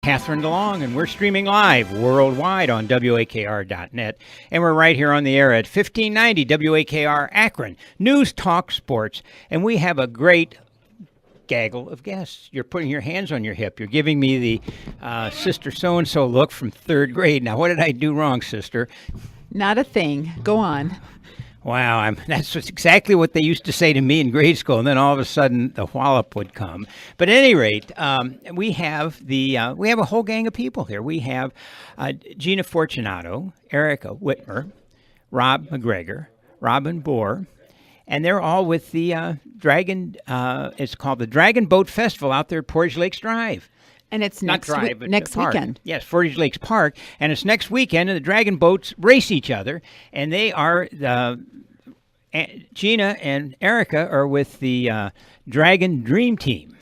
Kathryn DeLong, and we're streaming live worldwide on WAKR.net, and we're right here on the air at 1590 WAKR Akron, News Talk Sports, and we have a great gaggle of guests. You're putting your hands on your hip. You're giving me the Sister So-and-so look from third grade. Now, what did I do wrong, sister? Not a thing. Go on. Wow, that's exactly what they used to say to me in grade school, and then all of a sudden the wallop would come. But at any rate, we have a whole gang of people here. We have Gina Fortunato, Erica Whitmer, Rob McGregor, Robin Bohr, and they're all with the Dragon. It's called the Dragon Boat Festival out there at Portage Lakes Drive. And it's next park. weekend. Yes, Portage Lakes Park. And it's next weekend, and the Dragon Boats race each other. And they are, Gina and Erica are with the Dragon Dream Team.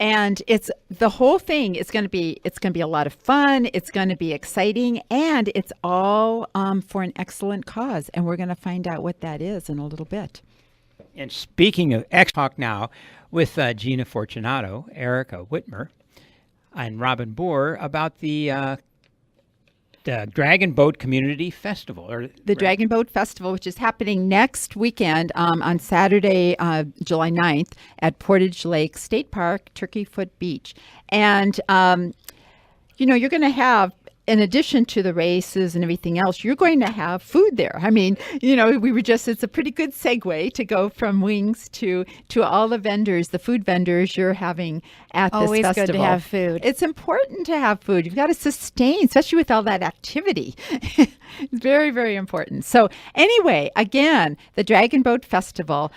And it's the whole thing. It's going to be a lot of fun. It's going to be exciting, and it's all for an excellent cause. And we're going to find out what that is in a little bit. And speaking of Talk now with Gina Fortunato, Erica Whitmer, and Robin Bohr about the Dragon Boat Community Festival. Dragon Boat Festival, which is happening next weekend on Saturday, July 9th at Portage Lake State Park, Turkey Foot Beach. And, you're going to have, in addition to the races and everything else, you're going to have food there. I mean, it's a pretty good segue to go from wings to all the vendors, the food vendors you're having at this festival. Always good to have food. It's important to have food. You've got to sustain, especially with all that activity. It's very, very important. So anyway, again, the Dragon Boat Festival,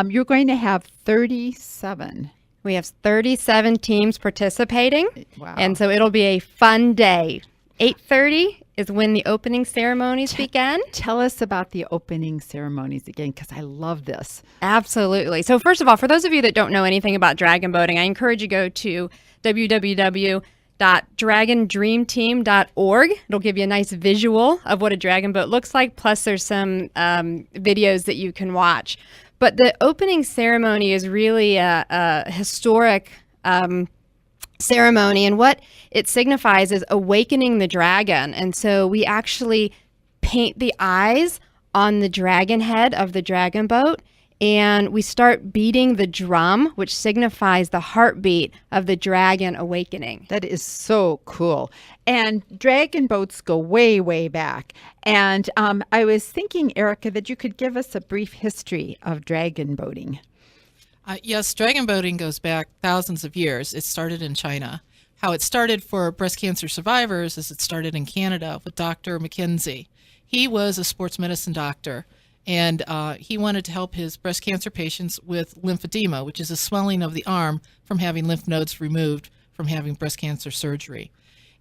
you're going to have 37. We have 37 teams participating. Wow. And so it'll be a fun day. 8:30 is when the opening ceremonies begin. Tell us about the opening ceremonies again, because I love this. Absolutely. So first of all, for those of you that don't know anything about dragon boating, I encourage you to go to www.dragondreamteam.org. It'll give you a nice visual of what a dragon boat looks like, plus there's some videos that you can watch. But the opening ceremony is really a historic ceremony, and what it signifies is awakening the dragon. And so we actually paint the eyes on the dragon head of the dragon boat, and we start beating the drum, which signifies the heartbeat of the dragon awakening. That is so cool. And dragon boats go way, way back. And I was thinking, Erica, that you could give us a brief history of dragon boating. Yes, dragon boating goes back thousands of years. It started in China. How it started for breast cancer survivors is it started in Canada with Dr. McKenzie. He was a sports medicine doctor, and he wanted to help his breast cancer patients with lymphedema, which is a swelling of the arm from having lymph nodes removed from having breast cancer surgery.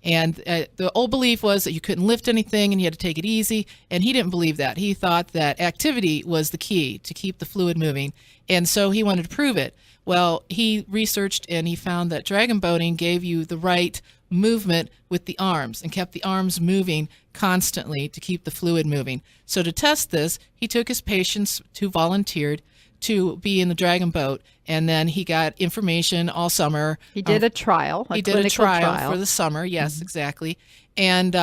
And the old belief was that you couldn't lift anything and you had to take it easy, and he didn't believe that. He thought that activity was the key to keep the fluid moving, and so he wanted to prove it. Well, he researched and he found that dragon boating gave you the right movement with the arms and kept the arms moving constantly to keep the fluid moving. So to test this, he took his patients who volunteered to be in the dragon boat, and then he got information all summer. He did a trial. He did a trial for the summer. Yes, exactly. And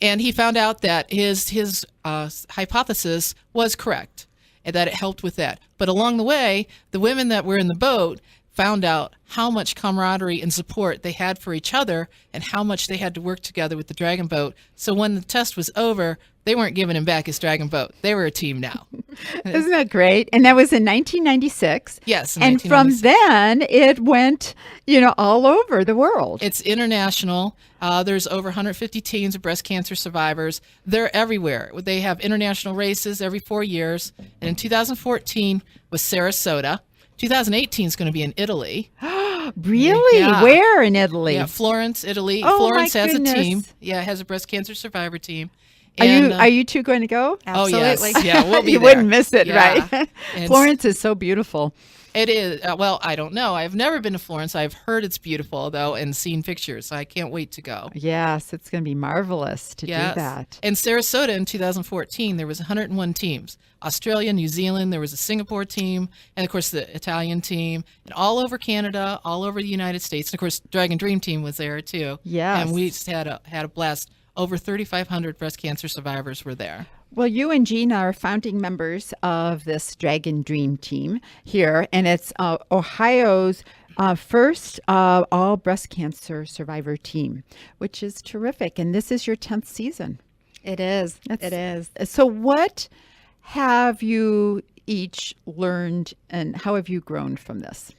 he found out that his hypothesis was correct, and that it helped with that. But along the way, the women that were in the boat found out how much camaraderie and support they had for each other and how much they had to work together with the dragon boat. So when the test was over, they weren't giving him back his dragon boat. They were a team now. Isn't that great? And that was in 1996. Yes. And from then, it went, all over the world. It's international. There's over 150 teams of breast cancer survivors. They're everywhere. They have international races every 4 years. And in 2014 was Sarasota. 2018 is going to be in Italy. Really? Yeah. Where in Italy? Yeah, Florence, Italy. Oh, Florence my has goodness. a team. Yeah, it has a breast cancer survivor team. Are you two going to go? Absolutely. Oh, yes. Yeah, we'll be You there. wouldn't miss it, Yeah. right? Florence is so beautiful. It is. Well, I don't know. I've never been to Florence. I've heard it's beautiful, though, and seen pictures. So I can't wait to go. Yes, it's going to be marvelous to do that. In Sarasota in 2014, there was 101 teams. Australia, New Zealand, there was a Singapore team, and of course the Italian team, and all over Canada, all over the United States, and of course Dragon Dream Team was there too. Yes. And we just had a blast. Over 3,500 breast cancer survivors were there. Well, you and Jean are founding members of this Dragon Dream Team here, and it's Ohio's first all breast cancer survivor team, which is terrific. And this is your 10th season. It is. That's- It is. So what have you each learned, and how have you grown from this?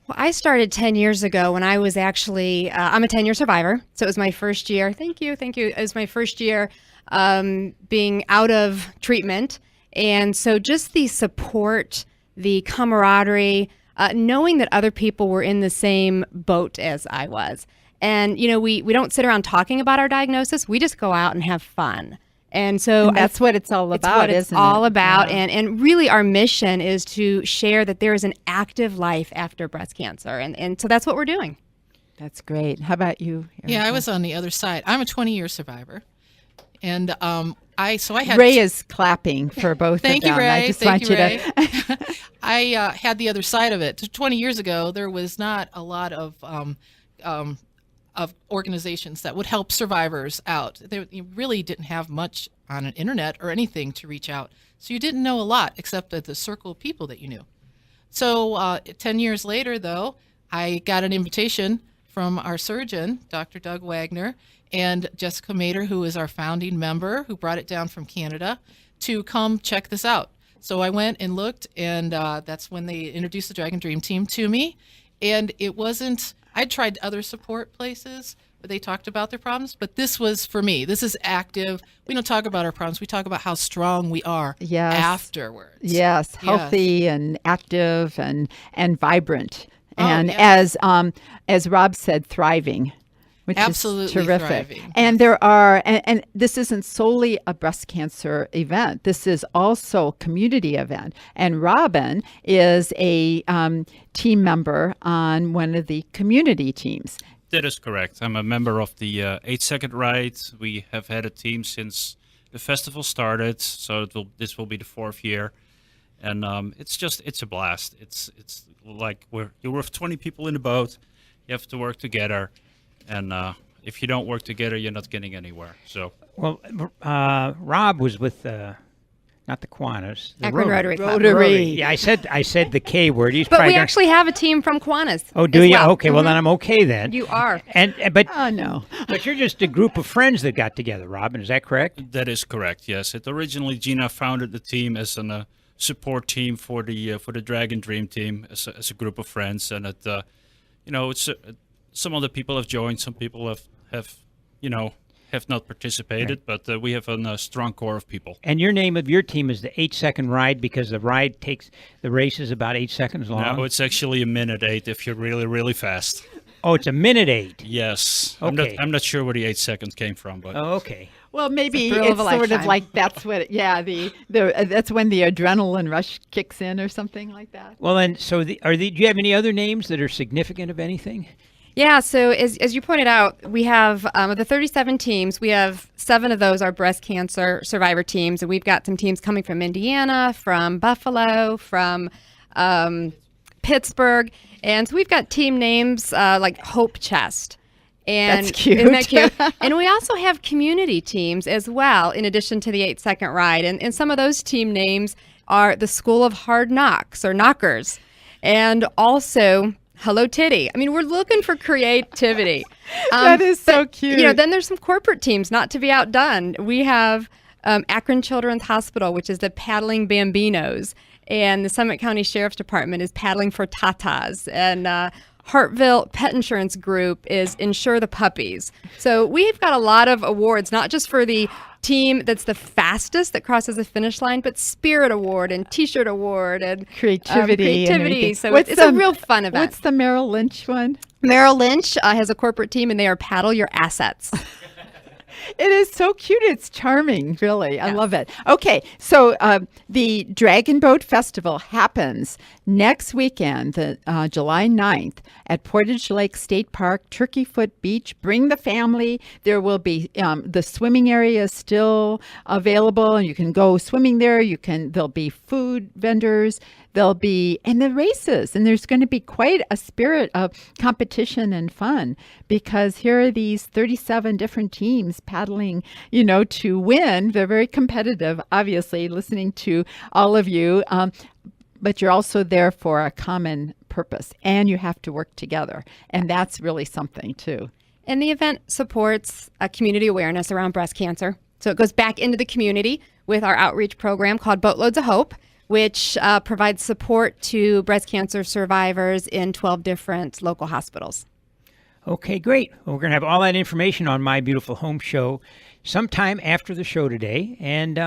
Well, I started 10 years ago when I was actually, I'm a 10-year survivor. So it was my first year. Thank you. It was my first year being out of treatment. And so just the support, the camaraderie, knowing that other people were in the same boat as I was. And, you know, we don't sit around talking about our diagnosis. We just go out and have fun. And so That's what it's all about, it's isn't all it? about. Yeah. And really our mission is to share that there is an active life after breast cancer. And so that's what we're doing. That's great. How about you, Yeah, Erica? I was on the other side. I'm a 20-year survivor, and I had Ray is clapping for both Thank of you, them. Ray. I just Thank want you, you Ray. to. I had the other side of it. 20 years ago, there was not a lot of organizations that would help survivors out. You really didn't have much on an internet or anything to reach out, so you didn't know a lot except the circle of people that you knew. So 10 years later, though, I got an invitation from our surgeon, Dr. Doug Wagner, and Jessica Mater, who is our founding member, who brought it down from Canada, to come check this out. So I went and looked, and that's when they introduced the Dragon Dream Team to me. And it wasn't, I'd tried other support places where they talked about their problems, but this was for me. This is active. We don't talk about our problems. We talk about how strong we are Yes. afterwards. Yes, healthy and active and vibrant, Oh, and yes. as Rob said, thriving, which Absolutely is terrific. thriving. And there are, and this isn't solely a breast cancer event. This is also a community event. And Robin is a team member on one of the community teams. That is correct. I'm a member of the 8-second ride. We have had a team since the festival started, so this will be the 4th year, and it's a blast. It's like you're with 20 people in the boat. You have to work together, and if you don't work together, you're not getting anywhere. So Well, Rob was with not the Kiwanis, the Akron Rotary Club. Rotary. Yeah, I said the K word. He's But probably we gonna- actually have a team from Kiwanis. Oh, do as you? well. Okay, well then I'm okay then. You are. But Oh no. but you're just a group of friends that got together, Robin. Is that correct? that is correct. Yes, it originally Gina founded the team as a support team for the Dragon Dream Team as a group of friends, and it it's some other people have joined, some people have not participated, but we have a strong core of people. And your name of your team is the 8-second ride because the race is about 8 seconds long. No, it's actually a minute 8 if you're really, really fast. Oh, it's a minute 8. Yes. Okay. I'm not sure where the 8 seconds came from, but Oh, okay. Well, maybe thrill it's of a sort of lifetime. like that's what. That's when the adrenaline rush kicks in, or something like that. Well, then, so do you have any other names that are significant of anything? Yeah, so as you pointed out, we have of the 37 teams, we have 7 of those are breast cancer survivor teams, and we've got some teams coming from Indiana, from Buffalo, from Pittsburgh, and so we've got team names like Hope Chest. And That's cute. Isn't that cute? And we also have community teams as well, in addition to the 8-second ride. And some of those team names are the School of Hard Knocks, or Knockers, and also Hello Titty. I mean, we're looking for creativity. That is so cute. You know, then there's some corporate teams, not to be outdone. We have Akron Children's Hospital, which is the Paddling Bambinos, and the Summit County Sheriff's Department is Paddling for Tatas, and Hartville Pet Insurance Group is Insure the Puppies. So we've got a lot of awards, not just for the team that's the fastest that crosses the finish line, but Spirit Award and T-shirt Award and creativity. and everything. So What's it's a real fun event. What's the Merrill Lynch one? Merrill Lynch has a corporate team, and they are Paddle Your Assets. It is so cute. It's charming, really. I love it. Okay, so the Dragon Boat Festival happens next weekend, July 9th, at Portage Lake State Park, Turkey Foot Beach. Bring the family. There will be the swimming area is still available, and you can go swimming there. There'll be food vendors. There'll be, and the races, and there's going to be quite a spirit of competition and fun, because here are these 37 different teams paddling, to win. They're very competitive, obviously, listening to all of you, but you're also there for a common purpose, and you have to work together, and that's really something too. And the event supports a community awareness around breast cancer. So it goes back into the community with our outreach program called Boatloads of Hope, which provides support to breast cancer survivors in 12 different local hospitals. Okay, great. Well, we're going to have all that information on My Beautiful Home Show sometime after the show today, and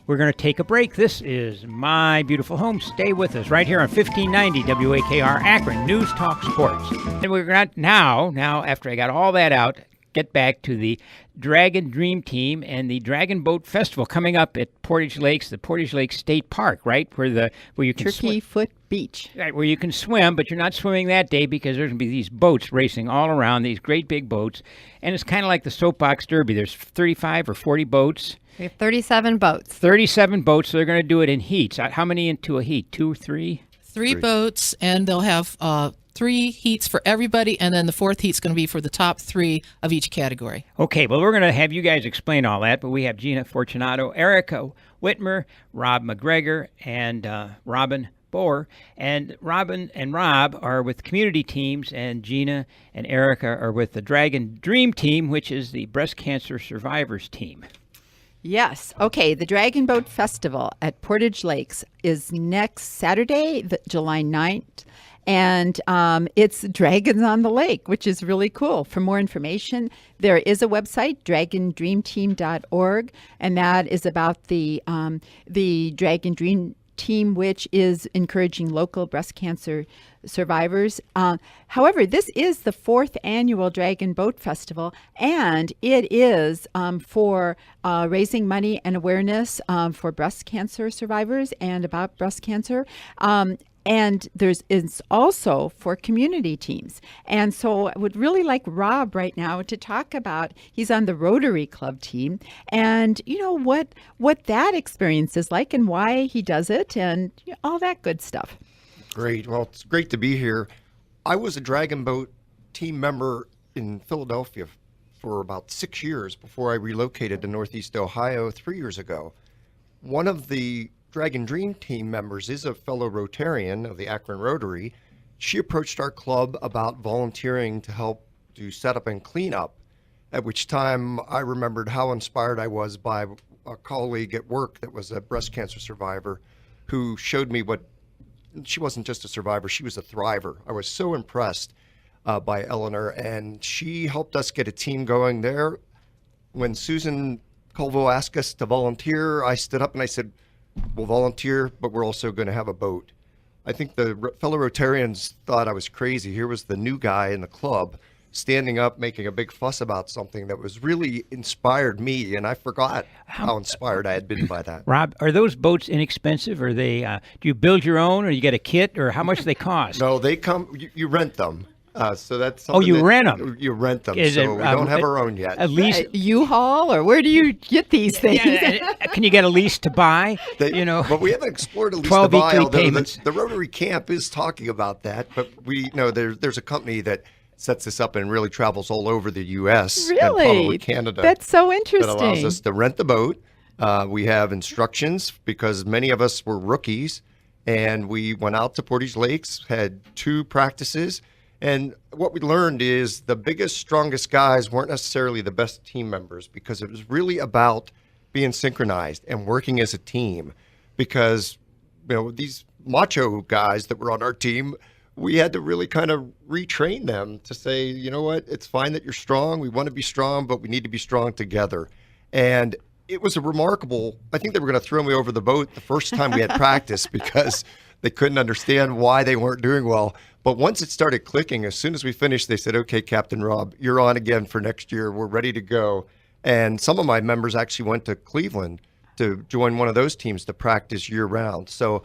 we're going to take a break. This is My Beautiful Home. Stay with us right here on 1590 WAKR Akron News Talk Sports. And we're going to now, after I got all that out, get back to the Dragon Dream Team and the Dragon Boat Festival coming up at Portage Lakes, the Portage Lakes State Park, right? Where you can Turkey Foot Beach. Right, where you can swim, but you're not swimming that day because there's going to be these boats racing all around, these great big boats. And it's kind of like the soapbox derby. There's 35 or 40 boats. We have 37 boats. 37 boats, so they're going to do it in heats. How many into a heat? 2 or 3? Three boats, and they'll have 3 heats for everybody, and then the 4th heat's going to be for the top 3 of each category. Okay, well, we're going to have you guys explain all that, but we have Gina Fortunato, Erica Whitmer, Rob McGregor, and Robin Boer. And Robin and Rob are with community teams, and Gina and Erica are with the Dragon Dream Team, which is the breast cancer survivors team. Yes. Okay. The Dragon Boat Festival at Portage Lakes is next Saturday, July 9th. And it's Dragons on the Lake, which is really cool. For more information, there is a website, dragondreamteam.org, and that is about the Dragon Dream Team, which is encouraging local breast cancer survivors. However, this is the 4th annual Dragon Boat Festival, and it is for raising money and awareness for breast cancer survivors and about breast cancer. And it's also for community teams. And so I would really like Rob right now to talk about, he's on the Rotary Club team, and what that experience is like and why he does it and all that good stuff. Great. Well, it's great to be here. I was a Dragon Boat team member in Philadelphia for about 6 years before I relocated to Northeast Ohio 3 years ago. One of the Dragon Dream Team members is a fellow Rotarian of the Akron Rotary. She approached our club about volunteering to help do setup and cleanup, at which time I remembered how inspired I was by a colleague at work that was a breast cancer survivor who showed me she wasn't just a survivor, she was a thriver. I was so impressed by Eleanor, and she helped us get a team going there. When Susan Colville asked us to volunteer, I stood up and I said, we'll volunteer, but we're also going to have a boat. I think the fellow Rotarians thought I was crazy. Here was the new guy in the club standing up, making a big fuss about something that was really inspired me, and I forgot how inspired I had been by that. Rob, are those boats inexpensive? Or they do you build your own, or you get a kit, or how much do they cost? No, they come. You rent them. So that's Oh, you rent them? You rent them. Is so it, we don't have our own yet. At least U-Haul, or where do you get these things? can you get a lease to buy? But we haven't explored a lease 12 to buy, weekly although payments. the Rotary Camp is talking about that. But we know there's a company that sets this up and really travels all over the U.S. and Really? probably Canada. That's so That interesting. allows us to rent the boat. We have instructions because many of us were rookies, and we went out to Portage Lakes, had 2 practices. And what we learned is the biggest, strongest guys weren't necessarily the best team members, because it was really about being synchronized and working as a team. Because, these macho guys that were on our team, we had to really kind of retrain them to say, you know what, it's fine that you're strong. We want to be strong, but we need to be strong together. And it was I think they were going to throw me over the boat the first time we had practice because they couldn't understand why they weren't doing well. But once it started clicking, as soon as we finished, they said, okay, Captain Rob, you're on again for next year. We're ready to go. And some of my members actually went to Cleveland to join one of those teams to practice year round. So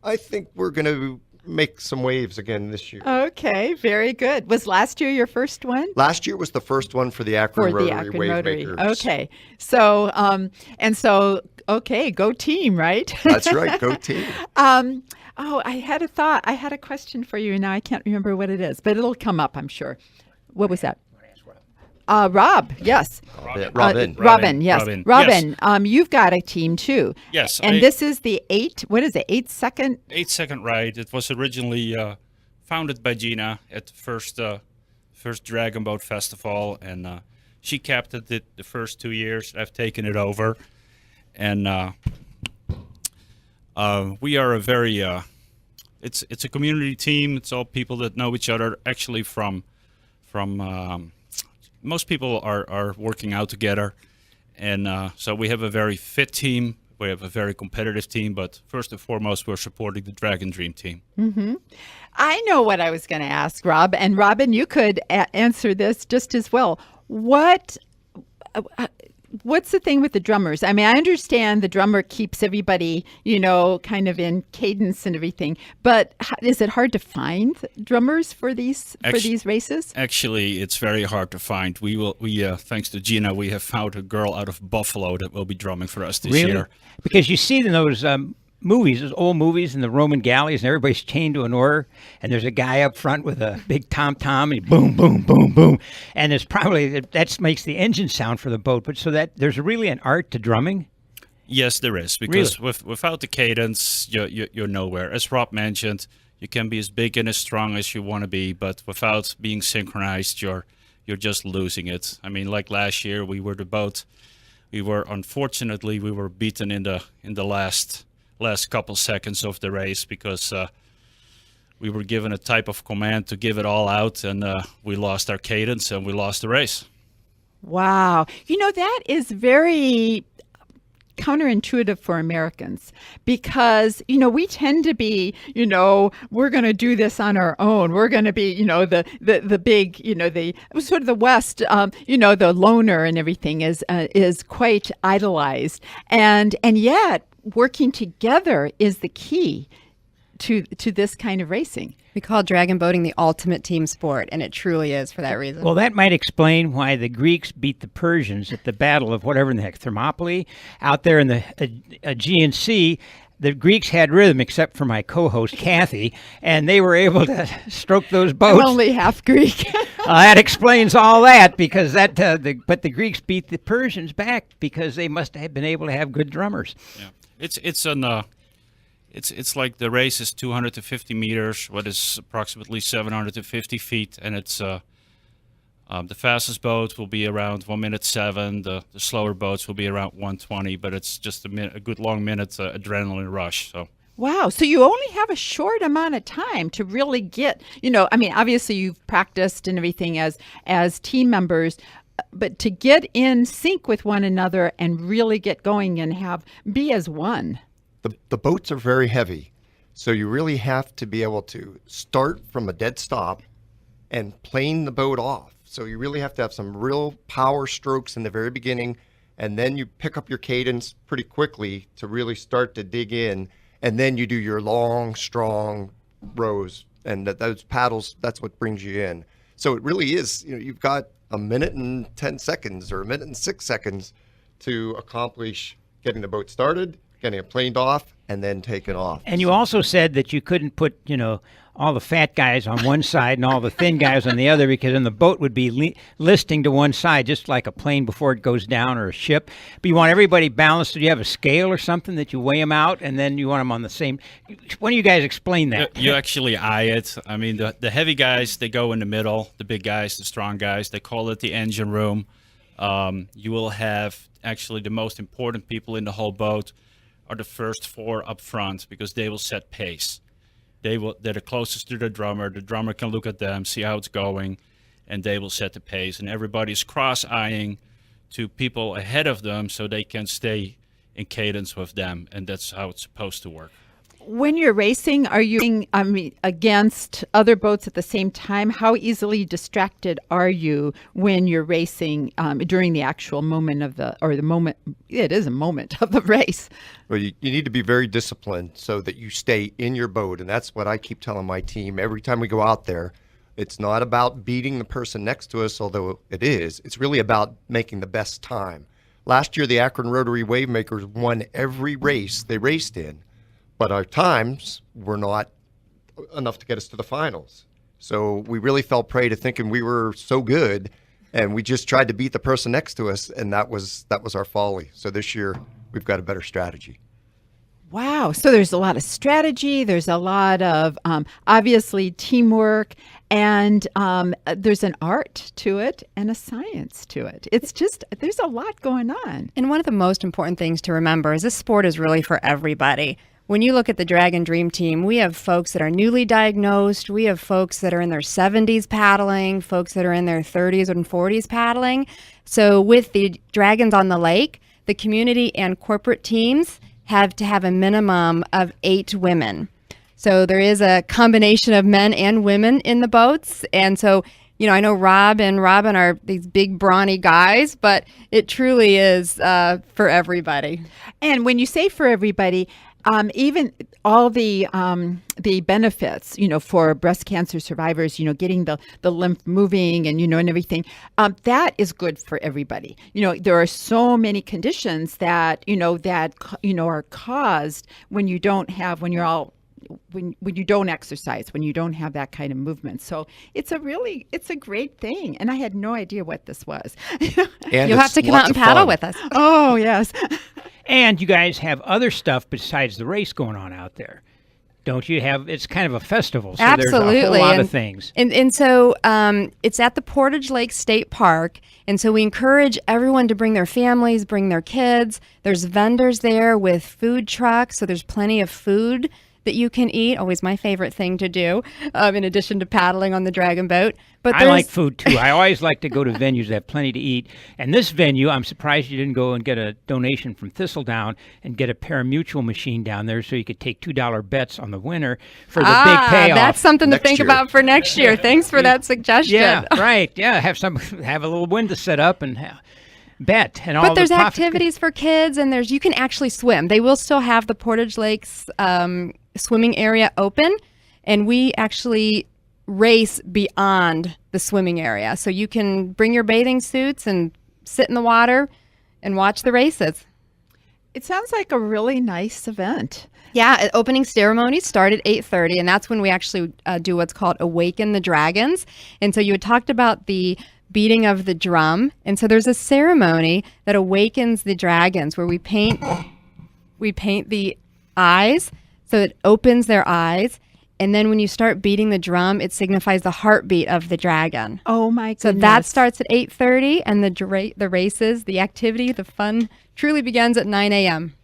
I think we're going to make some waves again this year. Okay, very good. Was last year your first one? Last year was the first one for the Akron Rotary Wave Makers. Okay, so okay, go team, right? That's right, go team. I had a thought. I had a question for you, and now I can't remember what it is, but it'll come up, I'm sure. What was that? Rob, yes. Robin. Yes. Robin. Robin, you've got a team too. Yes. And this is the 8 second? 8 second ride. It was originally founded by Gina at the first Dragon Boat Festival, and she captained it the first 2 years. I've taken it over, and we are a very it's a community team. It's all people that know each other, actually from most people are working out together, and so we have a very fit team. We have a very competitive team, but first and foremost, we're supporting the Dragon Dream team. Mm-hmm. I know what I was going to ask, Rob, and Robin, you could answer this just as well. What's the thing with the drummers? I mean, I understand the drummer keeps everybody, kind of in cadence and everything, but is it hard to find drummers for these races? Actually, it's very hard to find. We thanks to Gina, we have found a girl out of Buffalo that will be drumming for us this year. Because you see in those movies, those old movies in the Roman galleys, and everybody's chained to an oar, and there's a guy up front with a big tom-tom, and boom, boom, boom, boom, and it's probably that makes the engine sound for the boat. But so that there's really an art to drumming. Yes, there is, because without the cadence, you're nowhere. As Rob mentioned, you can be as big and as strong as you want to be, but without being synchronized, you're just losing it. I mean, like last year, we were unfortunately beaten in the last couple seconds of the race because we were given a type of command to give it all out, and we lost our cadence and we lost the race. Wow. That is very counterintuitive for Americans because, we tend to be, we're going to do this on our own. We're going to be, the big, the sort of the West, the loner and everything is quite idolized. And yet working together is the key to this kind of racing. We call dragon boating the ultimate team sport, and it truly is for that reason. Well, that might explain why the Greeks beat the Persians at the Battle of whatever in the heck, Thermopylae, out there in the Aegean Sea. The Greeks had rhythm, except for my co-host, Kathy, and they were able to stroke those boats. I'm only half Greek. That explains all that, because but the Greeks beat the Persians back because they must have been able to have good drummers. Yeah. It's like the race is 250 meters, what is approximately 750 feet, and it's the fastest boat will be around 1:07. The slower boats will be around 1:20, but it's just a good long minute adrenaline rush. So. Wow. So you only have a short amount of time to really get, obviously you've practiced and everything as team members, but to get in sync with one another and really get going and be as one. The boats are very heavy, so you really have to be able to start from a dead stop and plane the boat off. So you really have to have some real power strokes in the very beginning, and then you pick up your cadence pretty quickly to really start to dig in, and then you do your long, strong rows, and those paddles, that's what brings you in. So it really is, you've got a minute and 10 seconds or a minute and 6 seconds to accomplish getting the boat started, getting it planed off, and then taken off. And you also said that you couldn't put, all the fat guys on one side and all the thin guys on the other, because then the boat would be listing to one side, just like a plane before it goes down or a ship. But you want everybody balanced. Do you have a scale or something that you weigh them out, and then you want them on the same? Why don't you guys explain that? You actually eye it. I mean, the heavy guys, they go in the middle. The big guys, the strong guys, they call it the engine room. You will have actually the most important people in the whole boat are the first four up front, because they will set pace. They're the closest to the drummer. The drummer can look at them, see how it's going, and they will set the pace. And everybody's cross-eyeing to people ahead of them so they can stay in cadence with them, and that's how it's supposed to work. When you're racing, are you against other boats at the same time? How easily distracted are you when you're racing during the actual moment of the moment? It is a moment of the race. Well, you need to be very disciplined so that you stay in your boat. And that's what I keep telling my team every time we go out there. It's not about beating the person next to us, although it is. It's really about making the best time. Last year, the Akron Rotary Wavemakers won every race they raced in. But our times were not enough to get us to the finals. So we really fell prey to thinking we were so good, and we just tried to beat the person next to us, and that was our folly. So this year, we've got a better strategy. Wow. So there's a lot of strategy. There's a lot of obviously teamwork, and there's an art to it and a science to it. It's just, there's a lot going on. And one of the most important things to remember is this sport is really for everybody. When you look at the Dragon Dream Team, we have folks that are newly diagnosed. We have folks that are in their 70s paddling, folks that are in their 30s and 40s paddling. So with the Dragons on the Lake, the community and corporate teams have to have a minimum of 8 women. So there is a combination of men and women in the boats. And so, you know, I know Rob and Robin are these big brawny guys, but it truly is for everybody. And when you say for everybody, even all the benefits, you know, for breast cancer survivors, you know, getting the lymph moving and, you know, and everything, that is good for everybody. You know, there are so many conditions that are caused when you don't have, when you don't exercise, when you don't have that kind of movement. So it's a great thing. And I had no idea what this was. And You'll have to come out and paddle with us. Oh, yes. And you guys have other stuff besides the race going on out there, don't you? It's kind of a festival, so Absolutely. There's a whole lot of things. And so it's at the Portage Lake State Park, and so we encourage everyone to bring their families, bring their kids. There's vendors there with food trucks, so there's plenty of food that you can eat. Always my favorite thing to do, in addition to paddling on the Dragon boat. But I like food too. I always like to go to venues that have plenty to eat. And this venue, I'm surprised you didn't go and get a donation from Thistledown and get a parimutuel machine down there so you could take $2 bets on the winner for the big payoff. That's something to next think year. about for next year. Thanks for that suggestion. Yeah, right. Yeah, have a little window set up and bet and all. But there's the profit. activities for kids, and you can actually swim. They will still have the Portage Lakes swimming area open, and we actually race beyond the swimming area. So you can bring your bathing suits and sit in the water and watch the races. It sounds like a really nice event. Yeah, opening ceremonies start at 8:30, and that's when we actually do what's called Awaken the Dragons. And so you had talked about the beating of the drum, and so there's a ceremony that awakens the dragons where we paint the eyes, so it opens their eyes. And then when you start beating the drum, it signifies the heartbeat of the dragon. Oh my goodness. So that starts at 8:30, and the races, the activity, the fun truly begins at 9 a.m.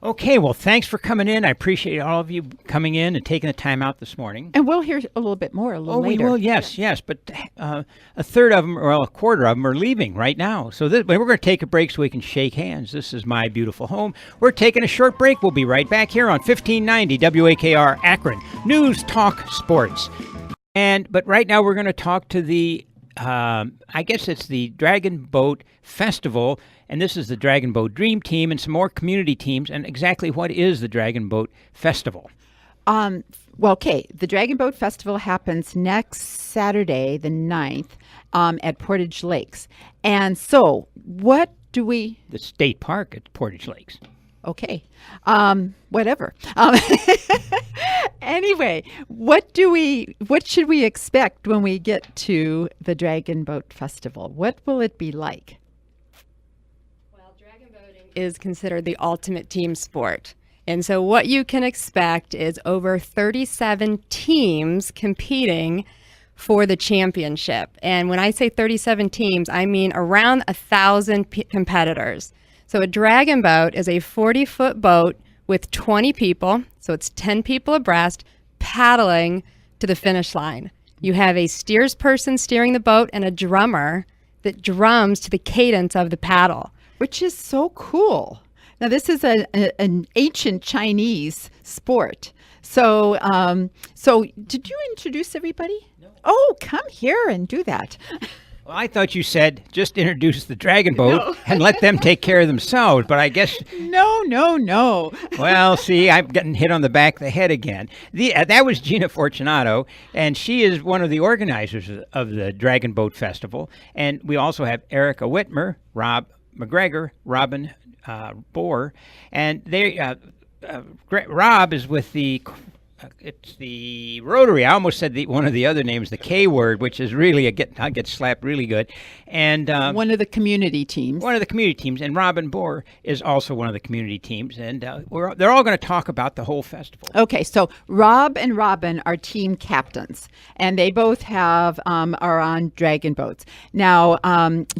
Okay, well, thanks for coming in. I appreciate all of you coming in and taking the time out this morning. And we'll hear a little bit more later. We will, yes. But a third of them, or a quarter of them, are leaving right now. So we're going to take a break so we can shake hands. This is my beautiful home. We're taking a short break. We'll be right back here on 1590 WAKR Akron News Talk Sports. But right now we're going to talk to the, I guess it's the Dragon Boat Festival. And this is the Dragon Boat Dream Team and some more community teams. And exactly what is the Dragon Boat Festival? Well, okay. The Dragon Boat Festival happens next Saturday, the 9th, at Portage Lakes. And so what do we... The state park at Portage Lakes. Okay. Whatever. Anyway, what should we expect when we get to the Dragon Boat Festival? What will it be like? Is considered the ultimate team sport. And so what you can expect is over 37 teams competing for the championship. And when I say 37 teams, I mean around 1,000 competitors. So a dragon boat is a 40-foot boat with 20 people, so it's 10 people abreast, paddling to the finish line. You have a steersperson steering the boat and a drummer that drums to the cadence of the paddle. Which is so cool. Now, this is an ancient Chinese sport. So, so did you introduce everybody? No. Oh, come here and do that. Well, I thought you said just introduce the dragon boat and let them take care of themselves, but I guess... No. Well, see, I'm getting hit on the back of the head again. That was Gina Fortunato, and she is one of the organizers of the Dragon Boat Festival. And we also have Erica Whitmer, Rob McGregor, Robin Bohr, and they... Rob is with it's the Rotary. I almost said one of the other names, the K word, which is really I get slapped really good. And one of the community teams. One of the community teams, and Robin Bohr is also one of the community teams, and they're all going to talk about the whole festival. Okay, so Rob and Robin are team captains, and they both are on dragon boats. Now,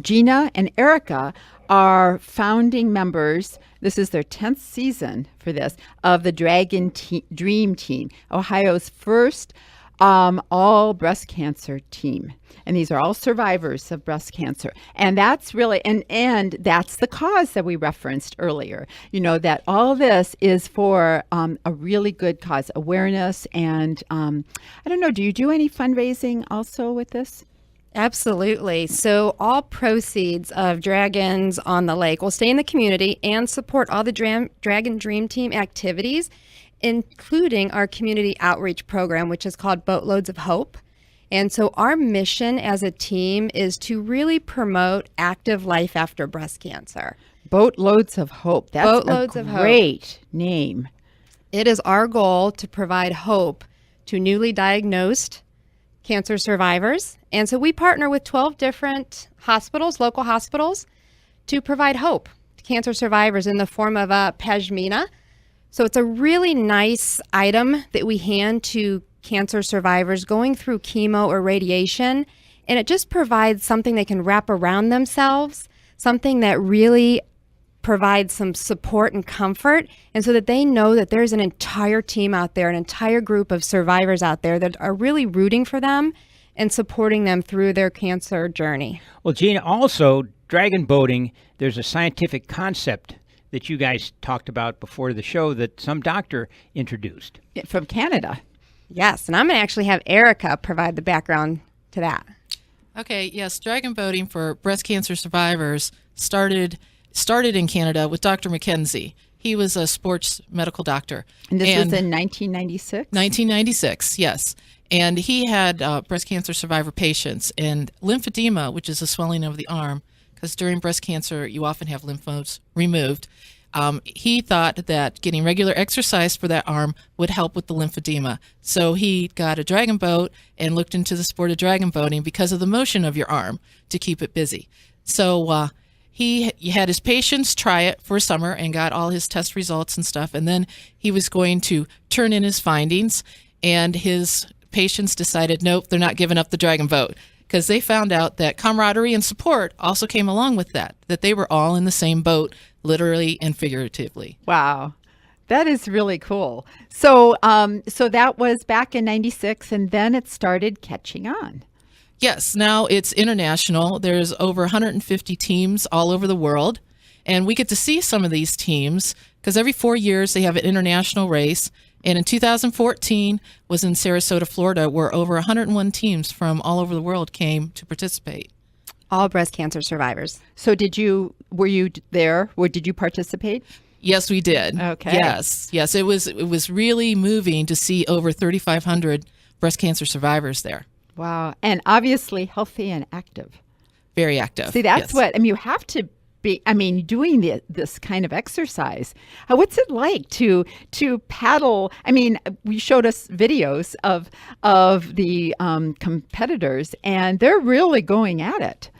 Gina and Erica are founding members. This is their 10th season for this, of the Dragon Dream Team, Ohio's first all breast cancer team. And these are all survivors of breast cancer. And that's really, and that's the cause that we referenced earlier. You know, that all this is for a really good cause, awareness. And I don't know, do you do any fundraising also with this? Absolutely. So all proceeds of Dragons on the Lake will stay in the community and support all the Dragon Dream Team activities, including our community outreach program, which is called Boatloads of Hope. And so our mission as a team is to really promote active life after breast cancer. Boatloads of Hope. That's Boatloads a of Hope. Great name. It is our goal to provide hope to newly diagnosed cancer survivors. And so we partner with 12 different hospitals, local hospitals, to provide hope to cancer survivors in the form of a pashmina. So it's a really nice item that we hand to cancer survivors going through chemo or radiation. And it just provides something they can wrap around themselves, something that really provides some support and comfort, and so that they know that there's an entire team out there, an entire group of survivors out there that are really rooting for them and supporting them through their cancer journey. Well, Gina, also, dragon boating, there's a scientific concept that you guys talked about before the show that some doctor introduced. From Canada. Yes, and I'm going to actually have Erica provide the background to that. Okay, yes, dragon boating for breast cancer survivors started in Canada with Dr. Mackenzie. He was a sports medical doctor. And this was in 1996? 1996, yes. And he had breast cancer survivor patients. And lymphedema, which is a swelling of the arm, because during breast cancer you often have lymph nodes removed, he thought that getting regular exercise for that arm would help with the lymphedema. So he got a dragon boat and looked into the sport of dragon boating because of the motion of your arm to keep it busy. So he had his patients try it for a summer and got all his test results and stuff. And then he was going to turn in his findings, and his patients decided, nope, they're not giving up the dragon boat, because they found out that camaraderie and support also came along with that they were all in the same boat, literally and figuratively. Wow. That is really cool. So, so that was back in 96, and then it started catching on. Yes, now it's international. There's over 150 teams all over the world, and we get to see some of these teams because every 4 years they have an international race. And in 2014 was in Sarasota, Florida, where over 101 teams from all over the world came to participate. All breast cancer survivors. So were you there? Did you participate? Yes, we did. Okay. Yes. It was really moving to see over 3,500 breast cancer survivors there. Wow. And obviously healthy and active. Very active. See, that's yes. you have to be, doing this kind of exercise. What's it like to paddle? We showed us videos of the competitors, and they're really going at it.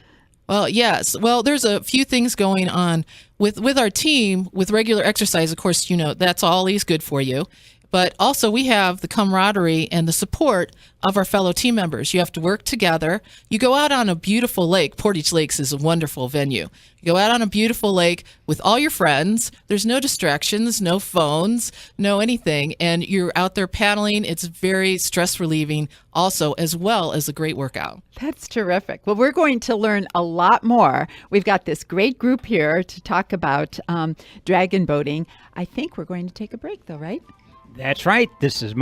Well, yes. Well, there's a few things going on with our team. With regular exercise, of course, that's always good for you. But also we have the camaraderie and the support of our fellow team members. You have to work together. You go out on a beautiful lake. Portage Lakes is a wonderful venue. You go out on a beautiful lake with all your friends. There's no distractions, no phones, no anything. And you're out there paddling. It's very stress relieving also, as well as a great workout. That's terrific. Well, we're going to learn a lot more. We've got this great group here to talk about dragon boating. I think we're going to take a break though, right? That's right. This is